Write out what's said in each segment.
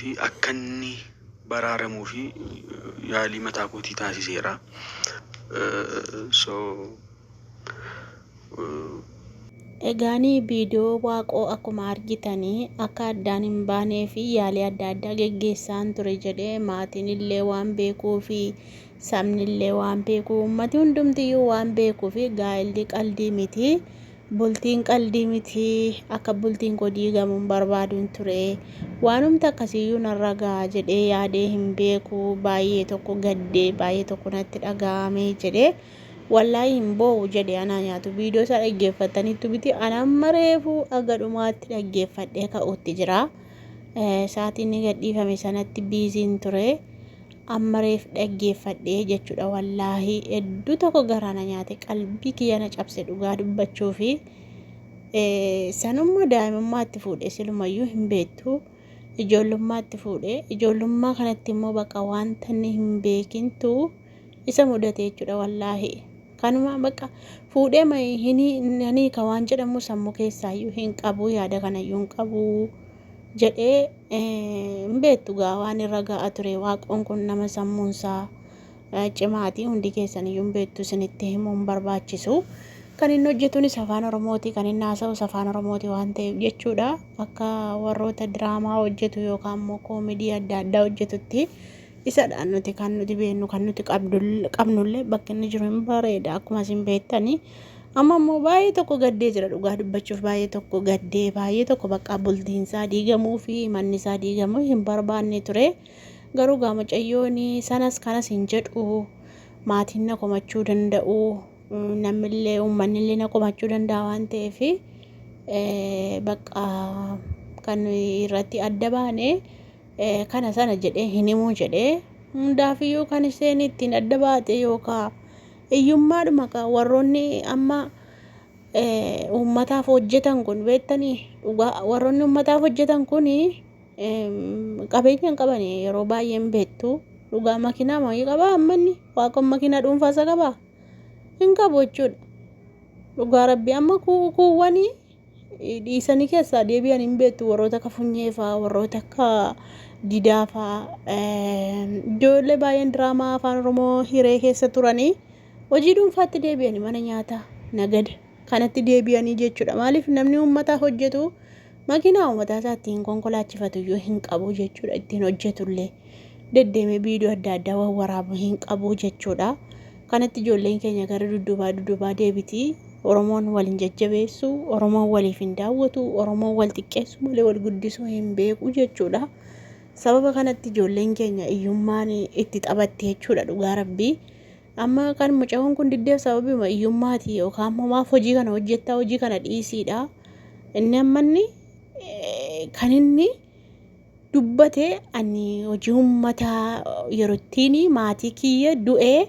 fi akka inni baraaramuu fi yaalii mataa kootii taasiseera. Egaanii viidiyoo waaqoo akkuma argitanii akka addaan hin baanee fi yaalii adda addaa geggeessaan ture jedhee maatiin illee waan beekuu fi sabni illee waan beekuu uummati hundumtiyyuu waan beekuu fi gaa'elli qaldii miti bultiin qaldii miti akka bultiin koo diigamuun barbaaduun ture waanumti akkasiyyuu narra ga'a jedhee yaadee hin beeku baay'ee tokko gaddee baay'ee tokko natti dhaga'ame jedhee wallahi hin boo'u jedhe ana nyaatu viidiyoo isaa dhaggeeffataniitu biti anamma reefu aga dhumaatti dhaggeeffadhee ka'uutti jira. Sa'aatiin inni gadhiifame sanatti biiziin ture amma reef dhaggeeffadhee jechuudha wallahi hedduu tokko garaana nyaate qalbii kiyya na cabse dhugaa dubbachuu fi sanummaa daa'imummaatti fuudhe silumayyuu hin beektu ijoollummaatti fuudhe ijoollummaa kanatti immoo bakka wanta inni hin beekintu isa mudate jechuudha wallahi. Kanuma bakka fuudhee hini ka waan jedhamu sammuu keessaayyuu hin qabu yaada kanayyuu hin qabu jedhee hin beektu gaa waan irra ga'a ture waaqoon kun nama sammuunsaa cimaatii hundi keessaniyyuu hin beektu isinitti himuun barbaachisu. Kan inni hojjetuunis afaan Oromooti kan inni haasa'us afaan Oromooti waan ta'eef jechuudha akka warroota diraamaa hojjetu yookaan immoo koomedii adda addaa hojjetutti. Isadhaan nuti kan nuti beeknu kan nuti qabnullee bakki inni jiru hin bareeda akkuma isin beektanii amma immoo baay'ee tokko gaddee jira dhugaa dubbachuuf baay'ee tokko gaddee baay'ee tokko bakka bultiinsaa diigamuu fi manni isaa diigamuu hin barbaanne ture garuu gaa mucayyoon sanas kanas hin jedhu maatiin na komachuu danda'u namnillee uummanillee na komachuu danda'a waan ta'eef bakka kan irratti adda baane. Kana sana jedhee hinimu jedhee hundaafiyyuu kan isheen ittiin adda baate yookaan hiyyummaadhuma warroonni amma uummataaf hojjetan kun beektanii dhugaa warroonni uummataaf hojjetan kun qabeenya hin qaban yeroo baay'ee hin beektu dhugaa makiinaa maalii qabaa ammanni waaqon makiinaa dhuunfaasa qabaa hin qabu jechuudha dhugaa rabbi amma kuuwwanii dhiisanii keessaa deebi'an hin beektu warroota akka funyeefaa warroota akka didaafaa ijoollee baay'een diraamaa afaan Oromoo hiree keessa turanii hojii dhuunfaatti deebi'anii mana nyaataa nagada kanatti deebi'anii jechuudha maaliif namni uummataaf hojjetu makiinaa uummataa isaa ittiin konkolaachifatu iyyuu hin qabu jechuudha ittiin hojjetullee deddeemee viidiyoo adda addaa waraabuu hin qabu jechuudha kanatti ijoolleen keenya gara dudduubaa deebitii Oromoon waliin jajjabeessu Oromoon waliif hin daawwatu Oromoon wal xiqqeessu malee wal guddisuu hin beeku jechuudha sababa kanatti ijoolleen keenya iyyummaan itti taphatti jechuudha dhugaa rabbii amma kan mucaan kun diddeef sababuma iyyummaati yookaan maaf hojii kana hojjettaa hojii kana dhiisiidha inni ammanni kan inni dubbate ani hojii uummataa yerootiin maatii kiyya du'ee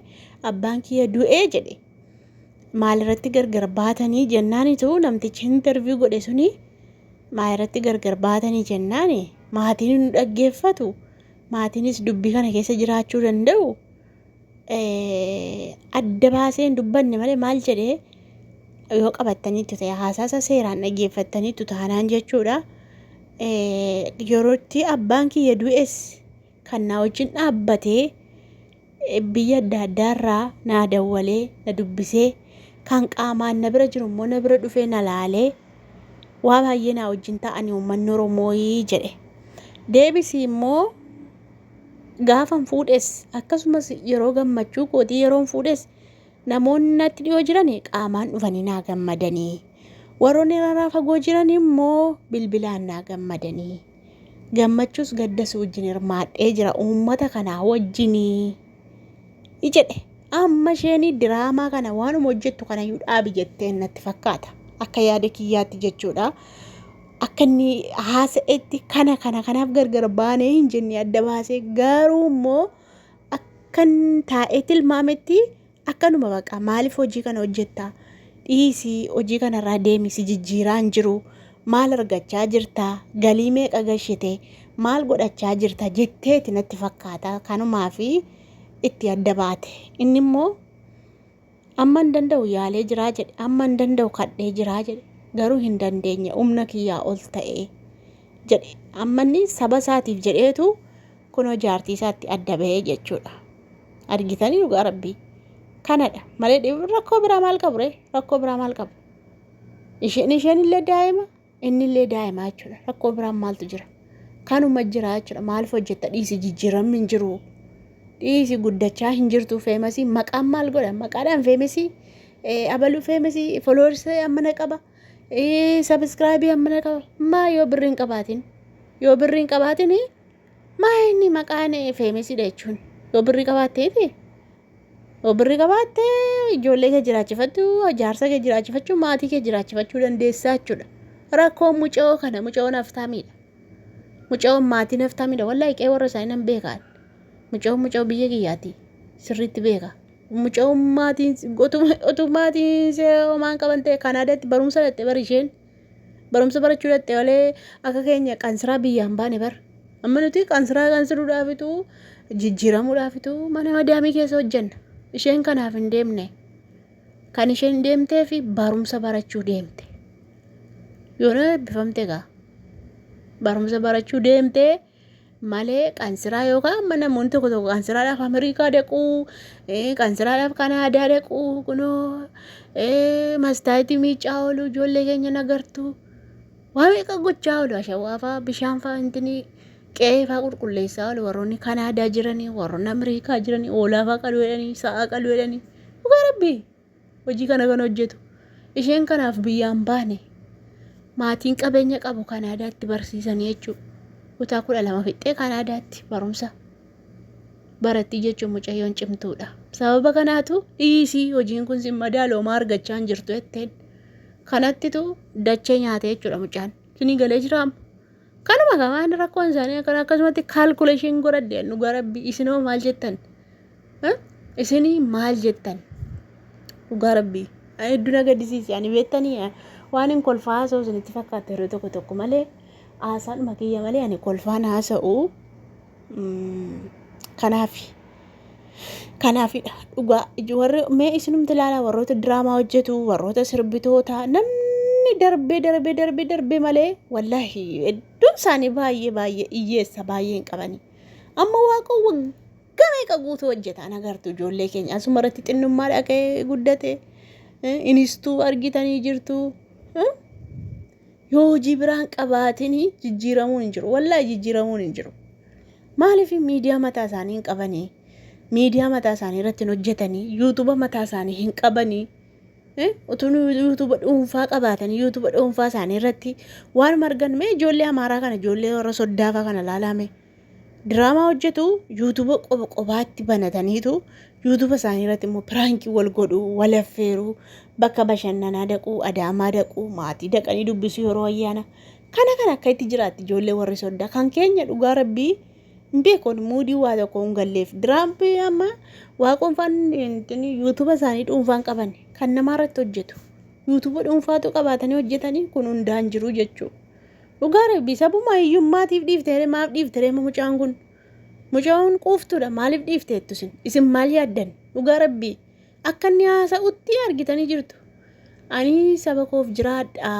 abbaan kiyya du'ee jedhe maalirratti gargar baatanii jennaanitu namtichi interview godhe suni maalirratti gargar baatanii jennaani maatiin nu dhaggeeffatu maatiinis dubbii kana keessa jiraachuu danda'u adda baaseen dubbanne malee maal jedhee yoo qabattaniitu ta'e haasaasa seeraan dhaggeeffattaniitu taanaan jechuudha yerootti abbaan kiyya du'es kan na wajjin dhaabbatee biyya adda addaarraa na dawwalee na dubbisee kan qaamaan na bira jiru immoo na bira dhufee na laalee waa baay'ee na wajjin ta'anii uummanni Oromoo jedhe deebisii immoo gaafan fuudhes akkasumas yeroo gammachuu kootii yeroon fuudhes namoonni natti dhiyoo jiran qaamaan dhufanii naa gammadanii warroonni irraa fagoo jiran immoo bilbilaan naa gammadanii gammachuus gaddas wajjin hirmaadhee jira uummata kanaa wajjinii jedhe amma isheen diraamaa kana waanuma hojjettu kana iyyuu dhaabi jettee natti fakkaata akka yaada kiyyaatti jechuudha akka inni haasa'etti kanaaf gargar baanee hin jenne adda baasee garuu immoo akkan taa'ee tilmaametti akkanuma baqa maaliif hojii kana hojjettaa dhiisii hojii kanarraa deemisi jijjiiraan jiru maal argachaa jirta galii meeqa gashite maal godhachaa jirta jetteeti natti fakkaata kanumaa fi itti adda baate inni immoo amma hin danda'u yaalee jiraa jedhe amma hin danda'u kadhee jiraa jedhe garuu hin dandeenye humna kiyyaa ol ta'e jedhe ammanni saba isaatiif jedheetu kunoo jaartii isaatti adda bahee jechuudha. Argitanii dhugaa rabbii kanadha malee rakkoo biraa maal qabu ree? Rakkoo biraa maal qabu? Isheen illee daa'ima inni illee daa'ima jechuudha. Rakkoo biraa maaltu jira? Kanuma jira jechuudha. Maaliif hojjetta? Dhiisi jijjiiramni hin jiru. Dhiisi guddachaa hin jirtu. Feemasii maqaan maal godha? Maqaadhaan feemasii abaluu feemasii foloorsii ammana qaba. Sabiskiraabii ammana qaba. Maa yoo birriin qabaatin maa inni maqaan feemasiidha jechuun yoo birrii qabaattee ijoollee kee jiraachifattu, jaarsa kee jiraachifachuu, maatii kee jiraachifachuu dandeessaa jechuudha. Rakkoon muca'oo kana muca'oon haftaamiidha. Muca'oon maatii haftaamiidha. Wallaahi qe'ee warra isaanii nan beekaan. Muca'oo biyya kiyyaati sirriitti beeka. Muca'oon maatiin otuu maatiin homaan qaban ta'e Kanaadaatti barumsa dhatte bar isheen barumsa barachuu dhatte malee akka keenya qansiraa biyyaan baane bar. Amma nuti qansiruudhaafitu jijjiiramuudhaafitu mana madaamii keessa hojjenna. Isheen kanaaf hin deemne. Kan isheen deemtee fi barumsa barachuu deemte. Yoona eebbifamte gaa. Barumsa barachuu deemte malee qansiraa yookaan mana namoonni tokko qansiraadhaaf Ameerikaa dhaquu, qansiraadhaaf Kanaadaa dhaquu, kunoo mastaayitii miicaa oolu ijoollee keenya nagartu. Waa meeqa gochaa oolu ashawwaa fa'aa bishaan fa'aa intini qe'ee fa'aa qulqulleessaa oolu warroonni Kanaadaa jiranii, warroonni Ameerikaa jiranii, hoolaa fa'aa qaluu jedhanii, sa'a qaluu jedhanii. Dhugaa rabbii hojii kana kan hojjetu. Isheen kanaaf biyyaan baane maatiin qabeenya qabu Kanaadaatti barsiisanii jechuudha. Kutaa 12 fixxee Kanaadaatti barumsa baratti jechuun mucayyoon cimtuudha. Sababa kanaatu dhiisii hojiin kun sin madaaloomaa argachaa hin jirtu jetteen. Kanattitu dachee nyaate jechuudha mucaan. Sinii galee jiraama. Kanuma gamaan rakkoon isaanii akkasumatti kaalkuleeshin godhadheen dhugaa rabbii isinoo maal jettan? Isinii maal jettan? Dhugaa rabbii. Hedduu na gaddisiisi. Ani beektanii waan hin kolfaa haasa'u isinitti fakkaata yeroo tokko malee haasaadhuma kiyya malee ani kolfaan haasa'u kanaafidha. Dhugaa warri mee isinumti ilaalaa warroota diraamaa hojjetu, warroota sirbitoota namni darbee malee wallaahi hedduun isaanii baay'ee hiyyeessa baay'ee hin qabani. Amma waaqa waggaa meeqa guutuu hojjetaan agartu ijoollee keenya asuma irratti xinnummaa dhaqee guddate inistuu argitanii jirtu. Yoo hojii biraan qabaatin jijjiiramuun hin jiru. Wallaahi jijjiiramuun hin jiru. Maaliif miidiyaa mataa isaanii hin qabanii? Miidiyaa mataa isaanii irratti hojjetanii, yuutuuba mataa isaanii hin qabanii. Utuu yuutuuba dhuunfaa qabaatanii yuutuuba dhuunfaa isaanii irratti waan margan mee ijoollee Amaaraa kana ijoollee warra soddaafaa kana laalame. Diraamaa hojjetu yuutuuba qobaatti banataniitu yuutuuba isaanii irratti immoo piraankii wal godhu, wal affeeru, bakka bashannanaa dhaquu, adaamaa dhaquu, maatii dhaqanii dubbisuu yeroo ayyaana. Kana akka itti jiraatti ijoollee warri soddaa kan keenya dhugaa rabbii hin beekon muudii waa tokko hin galleef. Diraampii amma waaqonfaan yuutuuba isaanii dhuunfaan qaban kan namaa irratti hojjetu. Yuutuuba dhuunfaatu qabaatanii hojjetanii kun hundaan jiru jechuudha. Dhugaa rabbii sabuma hiyyummaatiif dhiiftere maaf dhiiftere mucaan kun? Mucaan quuftuudha maaliif dhiifteettu isin maal yaaddan? Dhugaa rabbii akka inni haasa'utti argitanii jirtu. Ani saba koof jiraadha.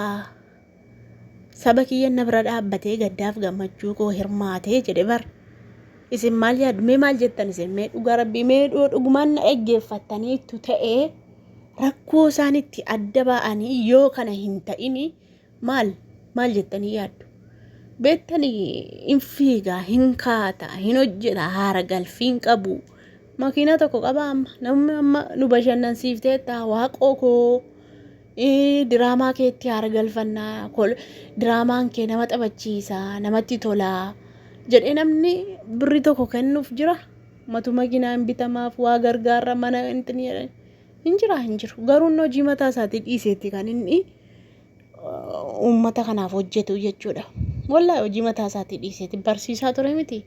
Saba kiyya na bira dhaabbatee gaddaaf gammachuu koo hirmaatee jedhe bar. Isin maal yaaddu? Mee maal jettan isin? Mee dhugaa rabbii mee dhugumaan na dhaggeeffattaniitu ta'ee rakkoo isaanitti adda ba'anii yoo kana hin ta'ini maal jettanii yaaddu? Beektanii hin fiigaa, hin kaata, hin hojjeta, haara galfiin qabu. Makiina tokko qaba namni amma nu bashannansiifteetta waaqoo koo diraamaa keetti haara galfannaa diraamaan kee nama taphachiisa, namatti tola jedhee namni birri tokko kennuuf jira. Matu makiinaan bitamaaf waa gargaarra mana hin jiru. Garuu hojii mataa isaatii dhiiseetti kan inni uummata kanaaf hojjetu jechuudha. Wallaahi hojii mataa isaatii dhiiseetti barsiisaa ture miti.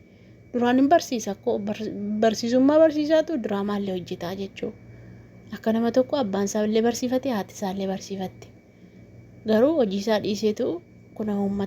Duraan hin barsiisa akkoo barsiisummaa barsiisaatu diraamaallee hojjetaa jechuudha. Akka nama tokko abbaan isaa illee barsiifate haati isaa illee barsiifatte. Garuu hojii isaa dhiiseetu kun uummata